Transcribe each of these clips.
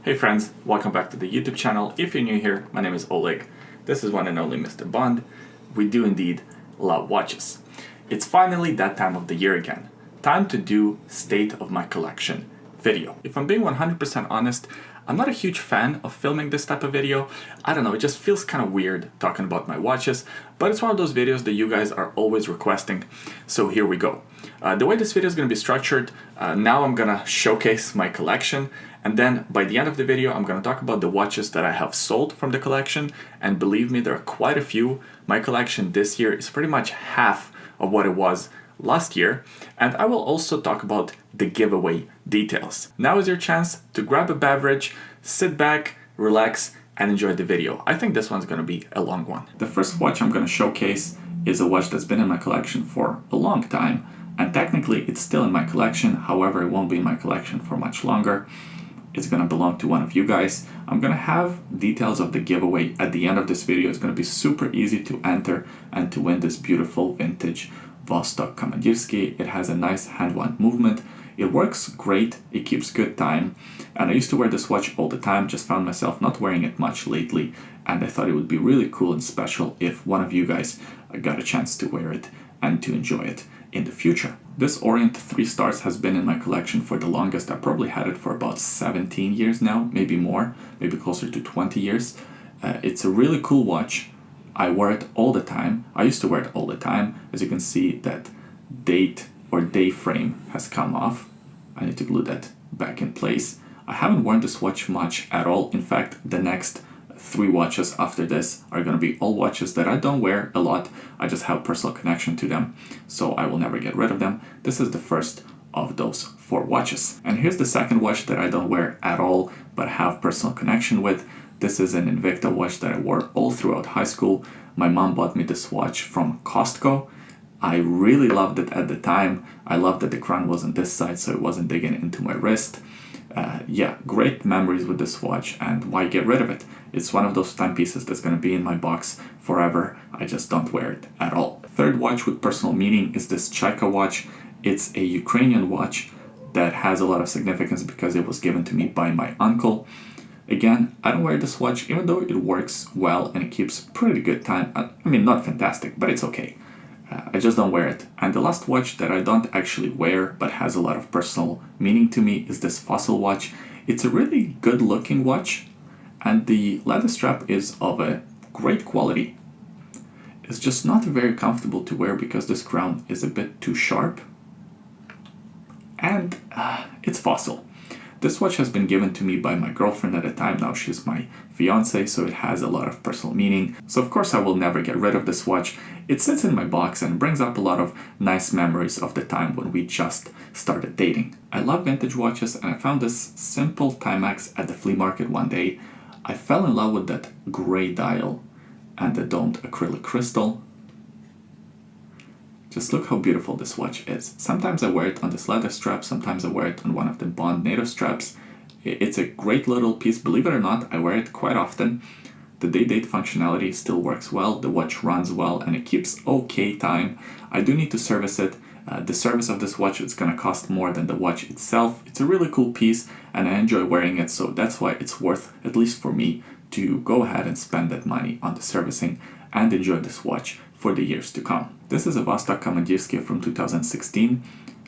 Hey friends, welcome back to the YouTube channel. If you're new here, my name is Oleg. This is one and only Mr. Bond. We do indeed love watches. It's finally that time of the year again. Time to do state of my collection video. If I'm being 100% honest, I'm not a huge fan of filming this type of video. I don't know, it just feels kind of weird talking about my watches, but it's one of those videos that you guys are always requesting, so here we go. The way this video is going to be structured, now I'm going to showcase my collection, and then by the end of the video I'm going to talk about the watches that I have sold from the collection, and believe me, there are quite a few. My collection this year is pretty much half of what it was last year, and I will also talk about the giveaway details. Now is your chance to grab a beverage, sit back, relax, and enjoy the video. I think this one's going to be a long one. The first watch I'm going to showcase is a watch that's been in my collection for a long time, and technically it's still in my collection, however it won't be in my collection for much longer. It's going to belong to one of you guys. I'm going to have details of the giveaway at the end of this video. It's going to be super easy to enter and to win this beautiful vintage Vostok Komandisrskie. It has a nice hand-wound movement. It works great, it keeps good time, and I used to wear this watch all the time, just found myself not wearing it much lately, and I thought it would be really cool and special if one of you guys got a chance to wear it and to enjoy it in the future. This Orient 3 stars has been in my collection for the longest. I probably had it for about 17 years now, maybe more, maybe closer to 20 years. It's a really cool watch. I wear it all the time. I used to wear it all the time. As you can see, that date or day frame has come off. I need to glue that back in place. I haven't worn this watch much at all. In fact, the next 3 watches after this are going to be all watches that I don't wear a lot. I just have personal connection to them, so I will never get rid of them. This is the first of those 4 watches. And here's the second watch that I don't wear at all, but have personal connection with. This is an Invicta watch that I wore all throughout high school. My mom bought me this watch from Costco. I really loved it at the time. I loved that the crown was on this side, so it wasn't digging into my wrist. Yeah, great memories with this watch, and why get rid of it? It's one of those timepieces that's going to be in my box forever. I just don't wear it at all. Third watch with personal meaning is this Chyka watch. It's a Ukrainian watch that has a lot of significance because it was given to me by my uncle. Again, I don't wear this watch, even though it works well and it keeps pretty good time. I mean, not fantastic, but it's okay. I just don't wear it. And the last watch that I don't actually wear but has a lot of personal meaning to me is this Fossil watch. It's a really good looking watch, and the leather strap is of a great quality. It's just not very comfortable to wear because this crown is a bit too sharp, and it's Fossil. This watch has been given to me by my girlfriend at the time. Now she's my fiance, so it has a lot of personal meaning. So of course I will never get rid of this watch. It sits in my box and brings up a lot of nice memories of the time when we just started dating. I love vintage watches, and I found this simple Timex at the flea market one day. I fell in love with that gray dial and the domed acrylic crystal. Just look how beautiful this watch is. Sometimes I wear it on this leather strap, sometimes I wear it on one of the Bond NATO straps. It's a great little piece, believe it or not, I wear it quite often. The day-date functionality still works well, the watch runs well, and it keeps okay time. I do need to service it. The service of this watch is going to cost more than the watch itself. It's a really cool piece, and I enjoy wearing it, so that's why it's worth, at least for me, to go ahead and spend that money on the servicing and enjoy this watch for the years to come. This is a Vostok Komandisrskie from 2016,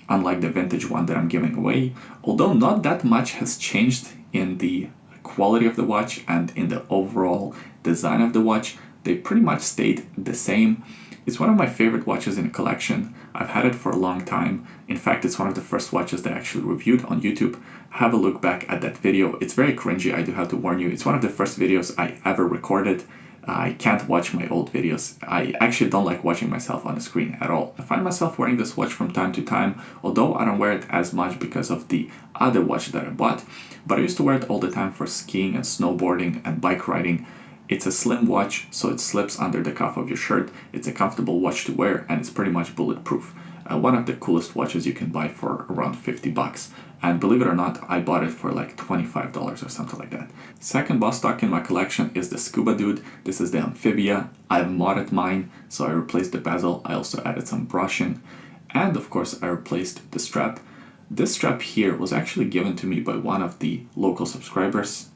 unlike the vintage one that I'm giving away. Although not that much has changed in the quality of the watch and in the overall design of the watch, they pretty much stayed the same. It's one of my favorite watches in the collection. I've had it for a long time. In fact, it's one of the first watches that I actually reviewed on YouTube. Have a look back at that video. It's very cringy, I do have to warn you. It's one of the first videos I ever recorded. I can't watch my old videos. I actually don't like watching myself on the screen at all. I find myself wearing this watch from time to time, although I don't wear it as much because of the other watch that I bought. But I used to wear it all the time for skiing and snowboarding and bike riding. It's a slim watch, so it slips under the cuff of your shirt. It's a comfortable watch to wear, and it's pretty much bulletproof. One of the coolest watches you can buy for around 50 bucks. And believe it or not, I bought it for like $25 or something like that. Second Vostok in my collection is the Scuba Dude. This is the Amphibia. I've modded mine, so I replaced the bezel. I also added some brushing. And of course, I replaced the strap. This strap here was actually given to me by one of the local subscribers.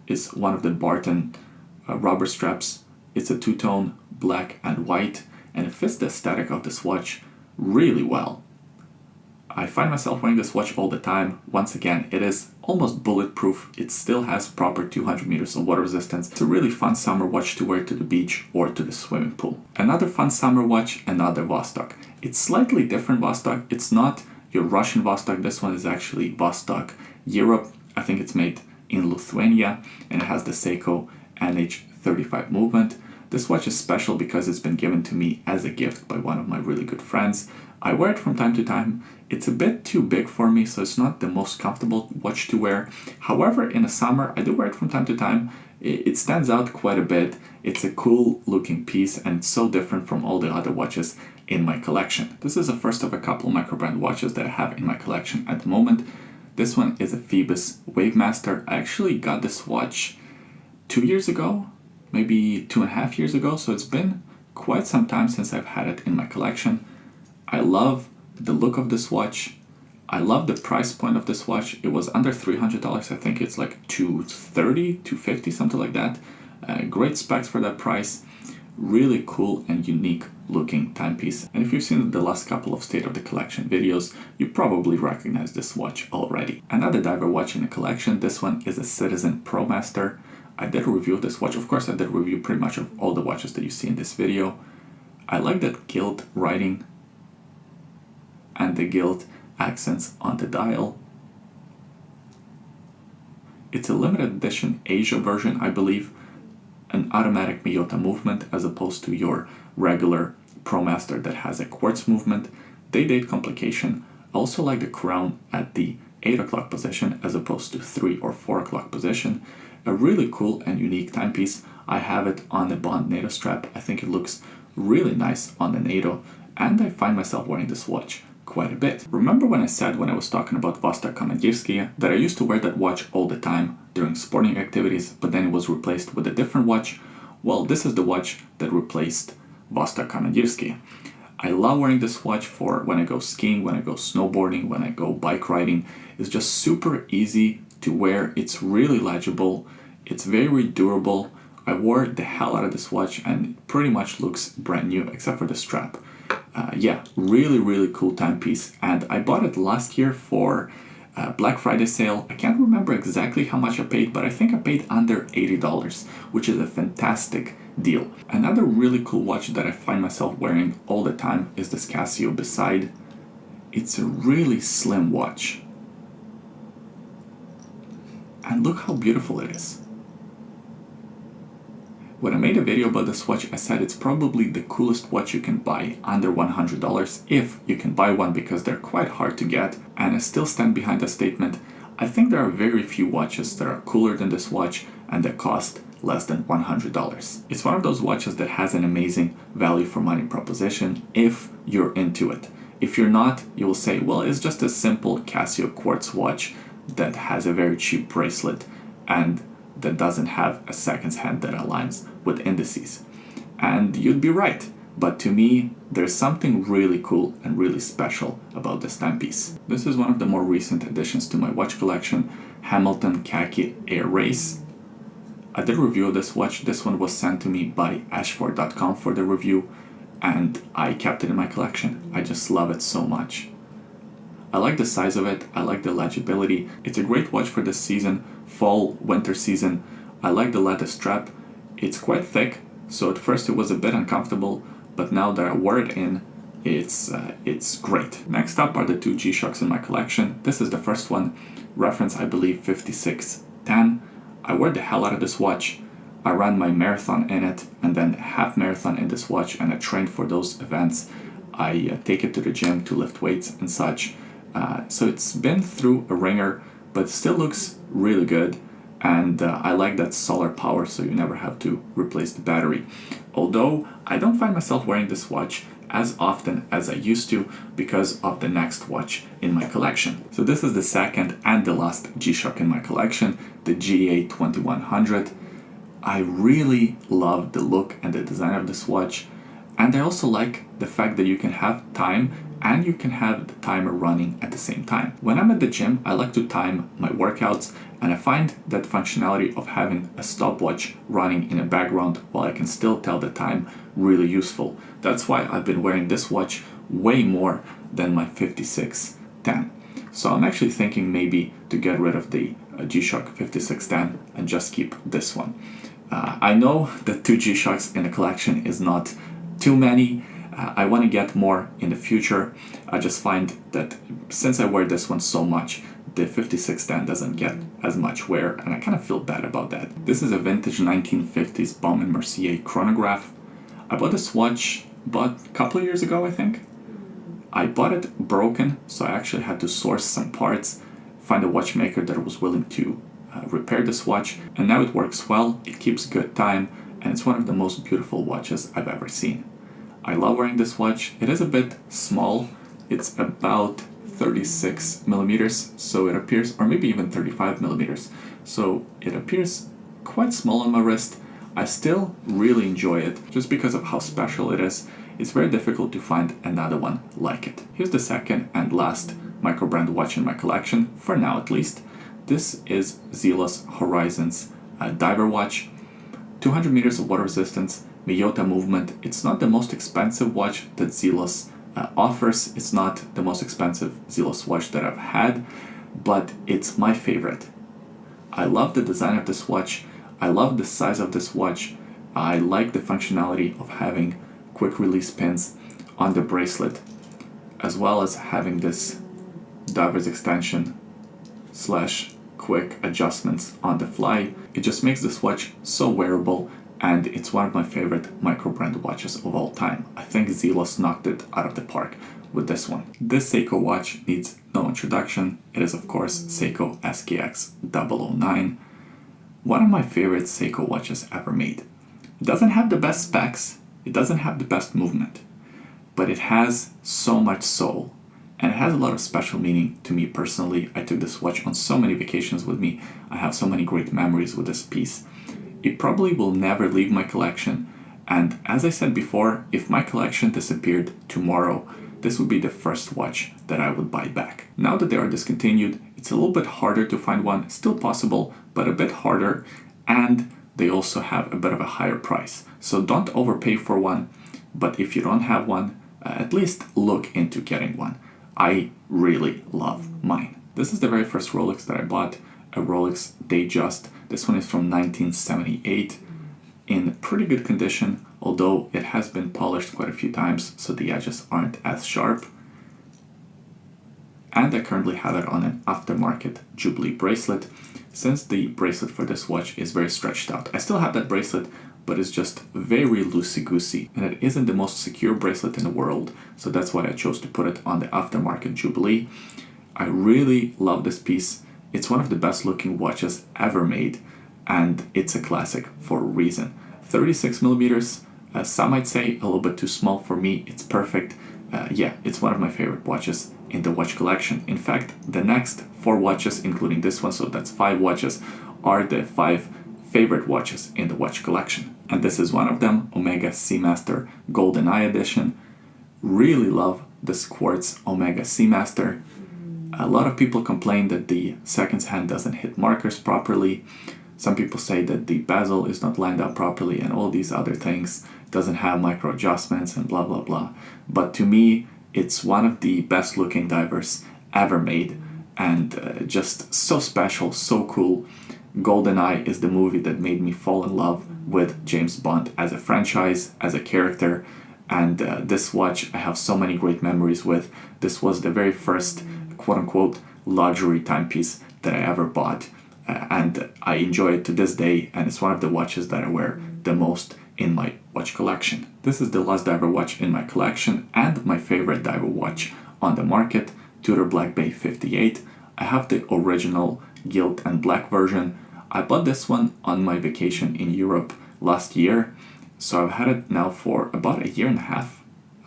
It's one of the Barton rubber straps. It's a two-tone, black and white, and it fits the aesthetic of this watch really well. I find myself wearing this watch all the time. Once again, it is almost bulletproof. It still has proper 200 meters of water resistance. It's a really fun summer watch to wear to the beach or to the swimming pool. Another fun summer watch, another Vostok. It's slightly different Vostok. It's not your Russian Vostok. This one is actually Vostok Europe. I think it's made in Lithuania, and it has the Seiko NH35 movement. This watch is special because it's been given to me as a gift by one of my really good friends. I wear it from time to time. It's a bit too big for me, so it's not the most comfortable watch to wear. However, in the summer, I do wear it from time to time. It stands out quite a bit. It's a cool looking piece, and it's so different from all the other watches in my collection. This is the first of a couple micro brand watches that I have in my collection at the moment. This one is a Phoebus Wavemaster. I actually got this watch 2 years ago, maybe 2.5 years ago, so it's been quite some time since I've had it in my collection. I love the look of this watch. I love the price point of this watch. It was under $300. I think it's like $230, $250, something like that. Great specs for that price. Really cool and unique looking timepiece. And if you've seen the last couple of State of the Collection videos, you probably recognize this watch already. Another diver watch in the collection. This one is a Citizen Promaster. I did a review of this watch. Of course, I did a review pretty much of all the watches that you see in this video. I like that gilt writing and the gilt accents on the dial. It's a limited edition Asia version, I believe. An automatic Miyota movement as opposed to your regular Promaster that has a quartz movement. Day-date complication. I also like the crown at the 8 o'clock position as opposed to 3 or 4 o'clock position. A really cool and unique timepiece. I have it on the Bond NATO strap. I think it looks really nice on the NATO, and I find myself wearing this watch quite a bit. Remember when I said when I was talking about Vostok Komandisrskie that I used to wear that watch all the time during sporting activities, but then it was replaced with a different watch? Well, this is the watch that replaced Vostok Komandisrskie. I love wearing this watch for when I go skiing, when I go snowboarding, when I go bike riding. It's just super easy to wear. It's really legible. It's very durable. I wore the hell out of this watch and it pretty much looks brand new except for the strap. Yeah, really cool timepiece, and I bought it last year for Black Friday sale. I can't remember exactly how much I paid, but I think I paid under $80, which is a fantastic deal. Another really cool watch that I find myself wearing all the time is this Casio Beside. It's a really slim watch, and look how beautiful it is. When I made a video about this watch, I said it's probably the coolest watch you can buy under $100, if you can buy one, because they're quite hard to get, and I still stand behind that statement. I think there are very few watches that are cooler than this watch and that cost less than $100. It's one of those watches that has an amazing value for money proposition if you're into it. If you're not, you will say, well, it's just a simple Casio quartz watch that has a very cheap bracelet and that doesn't have a seconds hand that aligns with indices. And you'd be right, but to me, there's something really cool and really special about this timepiece. This is one of the more recent additions to my watch collection, Hamilton Khaki Air Race. I did a review of this watch. This one was sent to me by ashford.com for the review, and I kept it in my collection. I just love it so much. I like the size of it, I like the legibility. It's a great watch for this season, fall, winter season. I like the leather strap. It's quite thick, so at first it was a bit uncomfortable, but now that I wore it in, it's great. Next up are the two G-Shocks in my collection. This is the first one, reference I believe 5610. I wore the hell out of this watch. I ran my marathon in it and then half marathon in this watch, and I trained for those events. I take it to the gym to lift weights and such. So it's been through a ringer, but still looks really good. And I like that solar power, so you never have to replace the battery. Although I don't find myself wearing this watch as often as I used to because of the next watch in my collection. So this is the second and the last G-Shock in my collection, the GA2100. I really love the look and the design of this watch, and I also like the fact that you can have time and you can have the timer running at the same time. When I'm at the gym, I like to time my workouts, and I find that functionality of having a stopwatch running in the background while I can still tell the time really useful. That's why I've been wearing this watch way more than my 5610. So I'm actually thinking maybe to get rid of the G-Shock 5610 and just keep this one. I know that 2 G-Shocks in the collection is not too many. I want to get more in the future. I just find that since I wear this one so much, the 5610 doesn't get as much wear, and I kind of feel bad about that. This is a vintage 1950s Baume & Mercier chronograph. I bought this watch about a couple of years ago, I think. I bought it broken, so I actually had to source some parts, find a watchmaker that was willing to repair this watch, and now it works well, it keeps good time, and it's one of the most beautiful watches I've ever seen. I love wearing this watch. It is a bit small. It's about 36 millimeters, so it appears, or maybe even 35 millimeters. So it appears quite small on my wrist. I still really enjoy it just because of how special it is. It's very difficult to find another one like it. Here's the second and last micro brand watch in my collection, for now at least. This is Zealous Horizons diver watch. 200 meters of water resistance, Miyota movement. It's not the most expensive watch that Zealous offers. It's not the most expensive Zealous watch that I've had, but it's my favorite. I love the design of this watch. I love the size of this watch. I like the functionality of having quick release pins on the bracelet, as well as having this diver's extension / quick adjustments on the fly. It just makes this watch so wearable, and it's one of my favorite micro brand watches of all time. I think Xelos knocked it out of the park with this one. This Seiko watch needs no introduction. It is of course Seiko Skx009, one of my favorite Seiko watches ever made. It doesn't have the best specs, it doesn't have the best movement, but it has so much soul, and it has a lot of special meaning to me personally. I took this watch on so many vacations with me. I have so many great memories with this piece. It probably will never leave my collection, and as I said before, if my collection disappeared tomorrow, this would be the first watch that I would buy back. Now that they are discontinued, it's a little bit harder to find one. Still possible, but a bit harder, and they also have a bit of a higher price. So don't overpay for one, but if you don't have one, at least look into getting one. I really love mine. This is the very first Rolex that I bought, a Rolex Datejust. This one is from 1978, in pretty good condition, although it has been polished quite a few times, so the edges aren't as sharp. And I currently have it on an aftermarket Jubilee bracelet, since the bracelet for this watch is very stretched out. I still have that bracelet, but it's just very loosey-goosey, and it isn't the most secure bracelet in the world, so that's why I chose to put it on the aftermarket Jubilee. I really love this piece. It's one of the best looking watches ever made, and it's a classic for a reason. 36 millimeters, some might say a little bit too small for me. It's perfect. Yeah, it's one of my favorite watches in the watch collection. In fact, the next 4 watches, including this one, so that's 5 watches, are the 5 favorite watches in the watch collection. And this is one of them, Omega Speedmaster GoldenEye edition. Really love this quartz Omega Speedmaster. A lot of people complain that the seconds hand doesn't hit markers properly. Some people say that the bezel is not lined up properly and all these other things, doesn't have micro adjustments and blah blah blah. But to me, it's one of the best looking divers ever made, and just so special, so cool. GoldenEye is the movie that made me fall in love with James Bond as a franchise, as a character, and this watch I have so many great memories with. This was the very first quote-unquote luxury timepiece that I ever bought, and I enjoy it to this day, and it's one of the watches that I wear the most in my watch collection. This is the last diver watch in my collection and my favorite diver watch on the market, Tudor Black Bay 58. I have the original gilt and black version. I bought this one on my vacation in Europe last year, so I've had it now for about 1.5 years.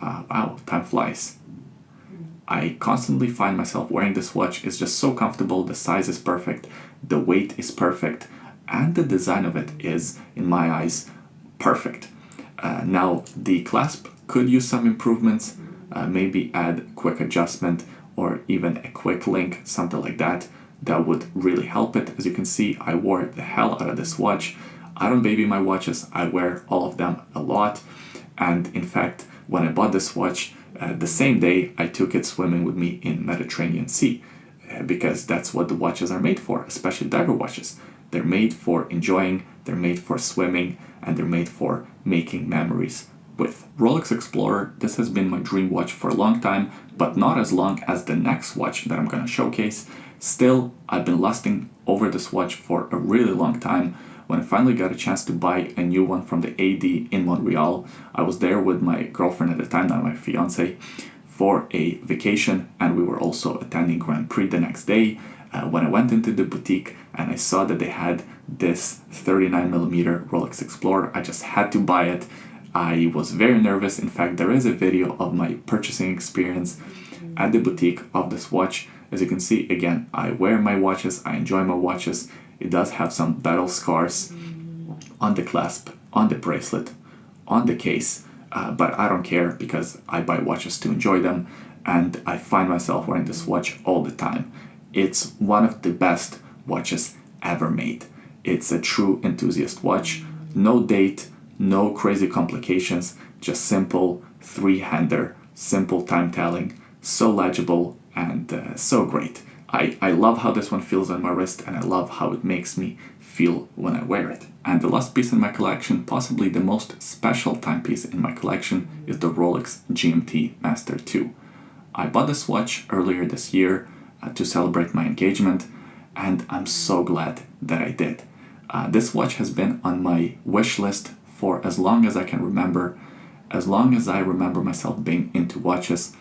Wow, time flies. I constantly find myself wearing this watch. It's just so comfortable, the size is perfect, the weight is perfect, and the design of it is, in my eyes, perfect. Now, the clasp could use some improvements, maybe add quick adjustment or even a quick link, something like that. That would really help it. As you can see, I wore the hell out of this watch. I don't baby my watches, I wear all of them a lot. And in fact, when I bought this watch, the same day I took it swimming with me in Mediterranean Sea, because that's what the watches are made for, especially diver watches. They're made for enjoying, they're made for swimming, and they're made for making memories with. Rolex Explorer, this has been my dream watch for a long time, but not as long as the next watch that I'm going to showcase. Still, I've been lusting over this watch for a really long time. When I finally got a chance to buy a new one from the AD in Montreal, I was there with my girlfriend at the time, now my fiance, for a vacation, and we were also attending Grand Prix the next day. When I went into the boutique and I saw that they had this 39mm Rolex Explorer, I just had to buy it. I was very nervous. In fact, there is a video of my purchasing experience at the boutique of this watch. As you can see, again, I wear my watches, I enjoy my watches. It does have some battle scars on the clasp, on the bracelet, on the case, but I don't care because I buy watches to enjoy them, and I find myself wearing this watch all the time. It's one of the best watches ever made. It's a true enthusiast watch. No date, no crazy complications, just simple three-hander, simple time telling, so legible and so great. I love how this one feels on my wrist, and I love how it makes me feel when I wear it. And the last piece in my collection, possibly the most special timepiece in my collection, is the Rolex Gmt Master Ii. I bought this watch earlier this year to celebrate my engagement, and I'm so glad that I did. This watch has been on my wish list for as long as I can remember. As long as I remember myself being into watches,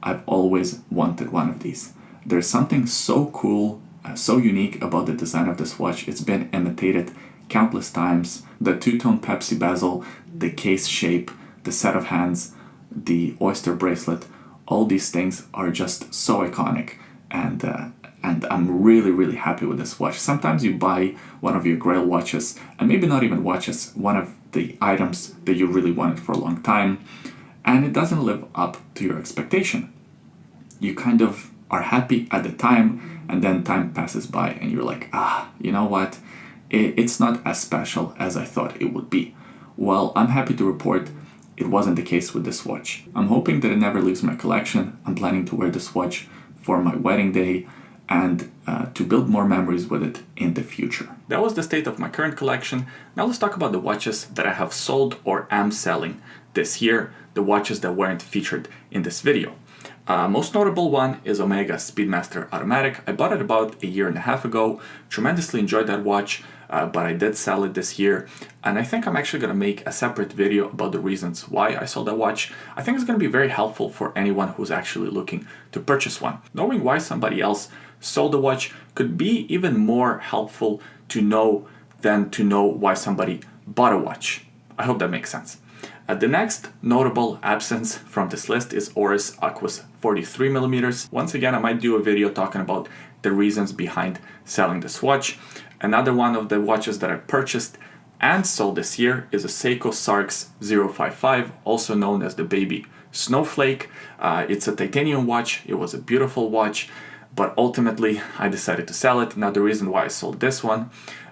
I've always wanted one of these. There's something so cool, so unique about the design of this watch. It's been imitated countless times. The two-tone Pepsi bezel, the case shape, the set of hands, the oyster bracelet, all these things are just so iconic, and I'm really happy with this watch. Sometimes you buy one of your grail watches, and maybe not even watches, one of the items that you really wanted for a long time, and it doesn't live up to your expectation. You kind of are happy at the time, and then time passes by and you're like, you know what, it's not as special as I thought it would be. Well, I'm happy to report it wasn't the case with this watch. I'm hoping that it never leaves my collection. I'm planning to wear this watch for my wedding day and to build more memories with it in the future. That was the state of my current collection. Now let's talk about the watches that I have sold or am selling this year, the watches that weren't featured in this video. Most notable one is Omega Speedmaster Automatic. I bought it about a year and a half ago. Tremendously enjoyed that watch, but I did sell it this year. And I think I'm actually going to make a separate video about the reasons why I sold that watch. I think it's going to be very helpful for anyone who's actually looking to purchase one. Knowing why somebody else sold the watch could be even more helpful to know than to know why somebody bought a watch. I hope that makes sense. The next notable absence from this list is Oris Aquis 43mm. Once again, I might do a video talking about the reasons behind selling this watch. Another one of the watches that I purchased and sold this year is a Seiko SARX055, also known as the baby Snowflake. It's a titanium watch. It was a beautiful watch, but ultimately I decided to sell it. Now the reason why I sold this one,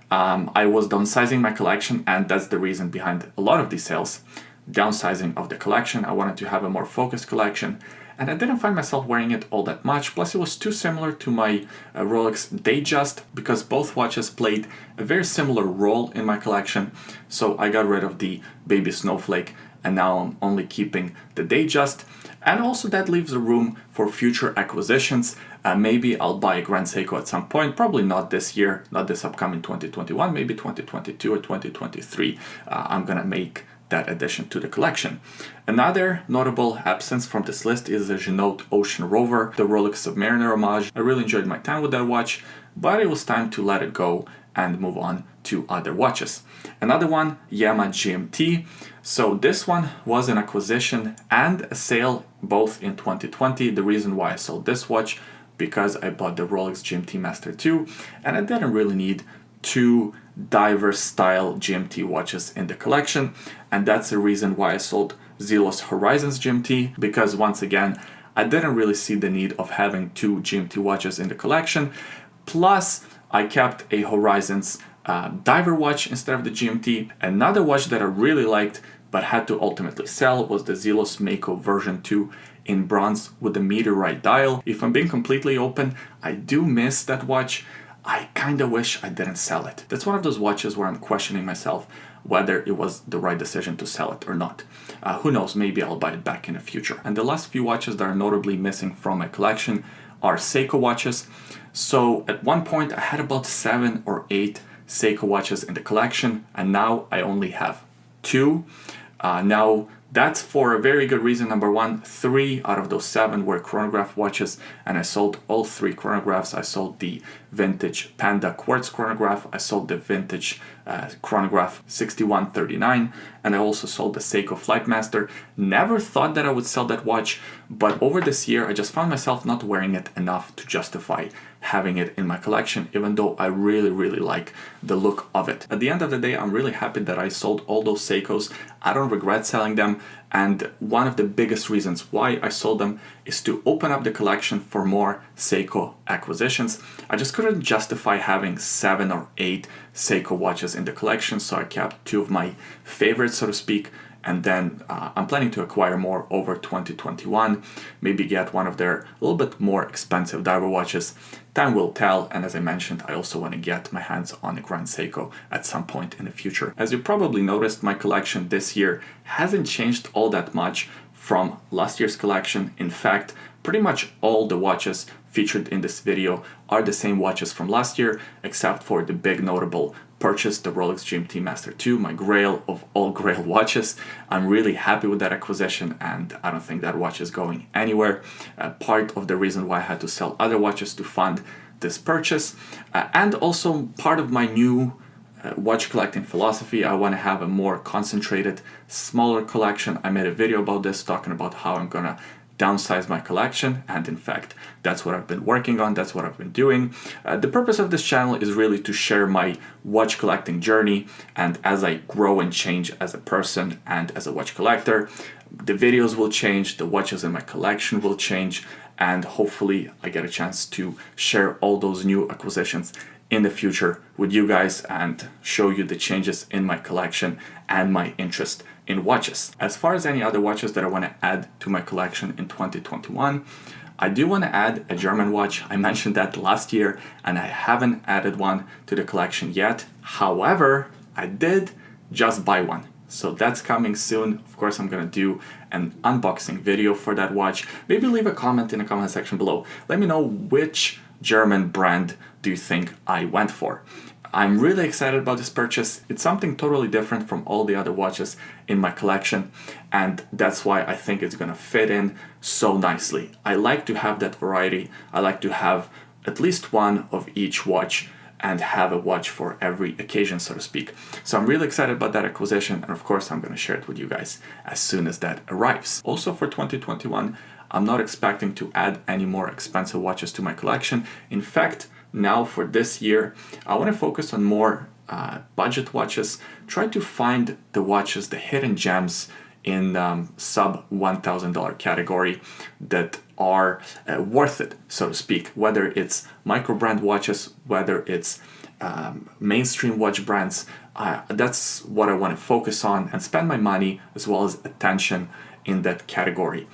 I was downsizing my collection, and that's the reason behind a lot of these sales. Downsizing of the collection. I wanted to have a more focused collection, and I didn't find myself wearing it all that much. Plus it was too similar to my Rolex Datejust, because both watches played a very similar role in my collection. So I got rid of the baby Snowflake, and now I'm only keeping the Datejust. And also that leaves a room for future acquisitions. Maybe I'll buy a Grand Seiko at some point, probably not this year, not this upcoming 2021, maybe 2022 or 2023. I'm gonna make that addition to the collection. Another notable absence from this list is the Xelos Ocean Rover, the Rolex Submariner homage. I really enjoyed my time with that watch, but it was time to let it go and move on to other watches. Another one, Yema GMT. So this one was an acquisition and a sale both in 2020. The reason why I sold this watch, because I bought the Rolex Gmt Master Ii, and I didn't really need two diverse style GMT watches in the collection, and that's the reason why I sold Zealous Horizons GMT, because once again, I didn't really see the need of having two GMT watches in the collection. Plus, I kept a Horizons diver watch instead of the GMT. Another watch that I really liked but had to ultimately sell was the Zealous Mako version 2 in bronze with the meteorite dial. If I'm being completely open, I do miss that watch. I kinda wish I didn't sell it. That's one of those watches where I'm questioning myself whether it was the right decision to sell it or not. Who knows, maybe I'll buy it back in the future. And the last few watches that are notably missing from my collection are Seiko watches. So at one point I had about 7 or 8 Seiko watches in the collection, and now I only have 2. Now that's for a very good reason. Number one, 3 out of those 7 were chronograph watches, and I sold all 3 chronographs. I sold the vintage Panda quartz chronograph, I sold the vintage chronograph 6139, and I also sold the Seiko Flightmaster. Never thought that I would sell that watch, but over this year I just found myself not wearing it enough to justify having it in my collection, even though I really like the look of it. At the end of the day, I'm really happy that I sold all those Seikos. I don't regret selling them, and one of the biggest reasons why I sold them is to open up the collection for more Seiko acquisitions. I just couldn't justify having 7 or 8 Seiko watches in the collection, so I kept 2 of my favorites, so to speak, and then I'm planning to acquire more over 2021, maybe get one of their a little bit more expensive diver watches. Time will tell, and as I mentioned, I also want to get my hands on a Grand Seiko at some point in the future. As you probably noticed, my collection this year hasn't changed all that much from last year's collection. In fact, pretty much all the watches featured in this video are the same watches from last year, except for the big notable purchase, the Rolex Gmt Master Ii, my grail of all grail watches. I'm really happy with that acquisition, and I don't think that watch is going anywhere. Part of the reason why I had to sell other watches to fund this purchase, and also part of my new watch collecting philosophy. I want to have a more concentrated, smaller collection. I made a video about this, talking about how I'm gonna downsize my collection, and in fact that's what I've been working on, that's what I've been doing. The purpose of this channel is really to share my watch collecting journey, and as I grow and change as a person and as a watch collector, the videos will change, the watches in my collection will change, and hopefully I get a chance to share all those new acquisitions in the future with you guys and show you the changes in my collection and my interest in watches. As far as any other watches that I want to add to my collection in 2021, I do want to add a German watch. I mentioned that last year and I haven't added one to the collection yet. However, I did just buy one. So that's coming soon. Of course, I'm gonna do an unboxing video for that watch. Maybe leave a comment in the comment section below. Let me know which German brand do you think I went for. I'm really excited about this purchase. It's something totally different from all the other watches in my collection, and that's why I think it's gonna fit in so nicely. I like to have that variety. I like to have at least one of each watch and have a watch for every occasion, so to speak. So I'm really excited about that acquisition, and of course I'm gonna share it with you guys as soon as that arrives. Also for 2021, I'm not expecting to add any more expensive watches to my collection. In fact, now for this year, I want to focus on more budget watches, try to find the watches, the hidden gems in sub $1,000 category that are worth it, so to speak, whether it's micro brand watches, whether it's mainstream watch brands. That's what I want to focus on and spend my money as well as attention in that category.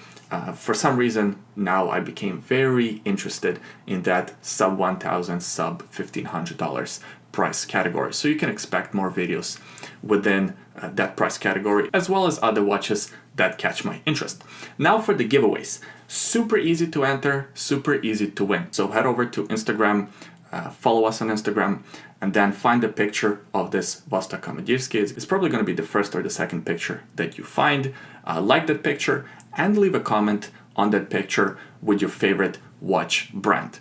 For some reason, now I became very interested in that sub $1,000, sub $1,500 price category. So you can expect more videos within that price category, as well as other watches that catch my interest. Now for the giveaways. Super easy to enter, super easy to win. So head over to Instagram, follow us on Instagram, and then find a picture of this Vostok Komandisrskie. It's probably going to be the first or the second picture that you find. Like that picture and leave a comment on that picture with your favorite watch brand.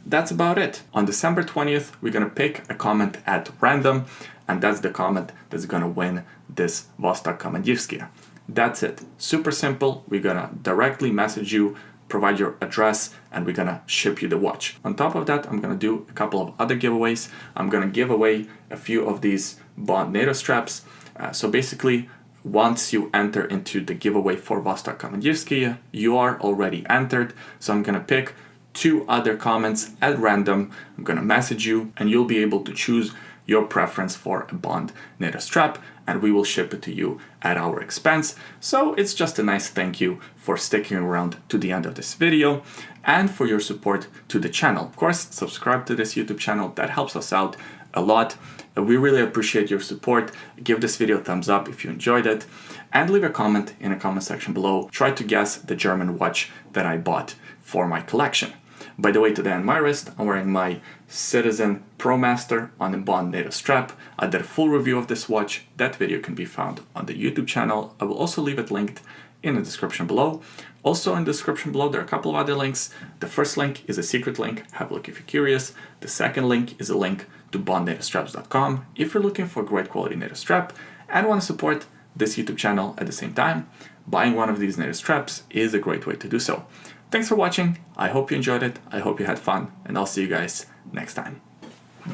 That's about it. On December 20th, we're going to pick a comment at random, and that's the comment that's going to win this Vostok Komandisrskie. That's it. Super simple. We're going to directly message you, provide your address, and we're gonna ship you the watch. On top of that, I'm gonna do a couple of other giveaways. I'm gonna give away a few of these Bond NATO straps. So basically, once you enter into the giveaway for Vostok Komandisrskie, you are already entered. So I'm gonna pick 2 other comments at random. I'm gonna message you and you'll be able to choose your preference for a Bond NATO strap, and we will ship it to you at our expense. So it's just a nice thank you for sticking around to the end of this video and for your support to the channel. Of course, subscribe to this YouTube channel, that helps us out a lot. We really appreciate your support. Give this video a thumbs up if you enjoyed it, and leave a comment in the comment section below. Try to guess the German watch that I bought for my collection. By the way, today on my wrist, I'm wearing my Citizen Promaster on a Bond NATO strap. I did a full review of this watch. That video can be found on the YouTube channel. I will also leave it linked in the description below. Also in the description below, there are a couple of other links. The first link is a secret link. Have a look if you're curious. The second link is a link to bondnatostraps.com if you're looking for a great quality NATO strap and want to support this YouTube channel at the same time. Buying one of these NATO straps is a great way to do so. Thanks for watching. I hope you enjoyed it. I hope you had fun, and I'll see you guys next time.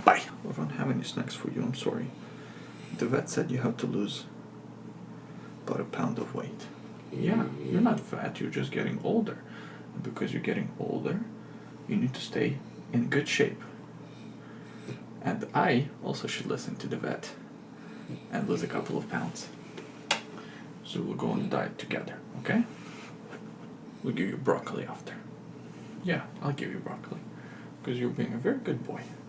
Bye. I don't have any snacks for you, I'm sorry. The vet said you have to lose about 1 pound of weight. Yeah, you're not fat, you're just getting older. And because you're getting older, you need to stay in good shape. And I also should listen to the vet and lose a couple of pounds. So we'll go on a diet together, okay? We'll give you broccoli after. Yeah, I'll give you broccoli. Because you're being a very good boy.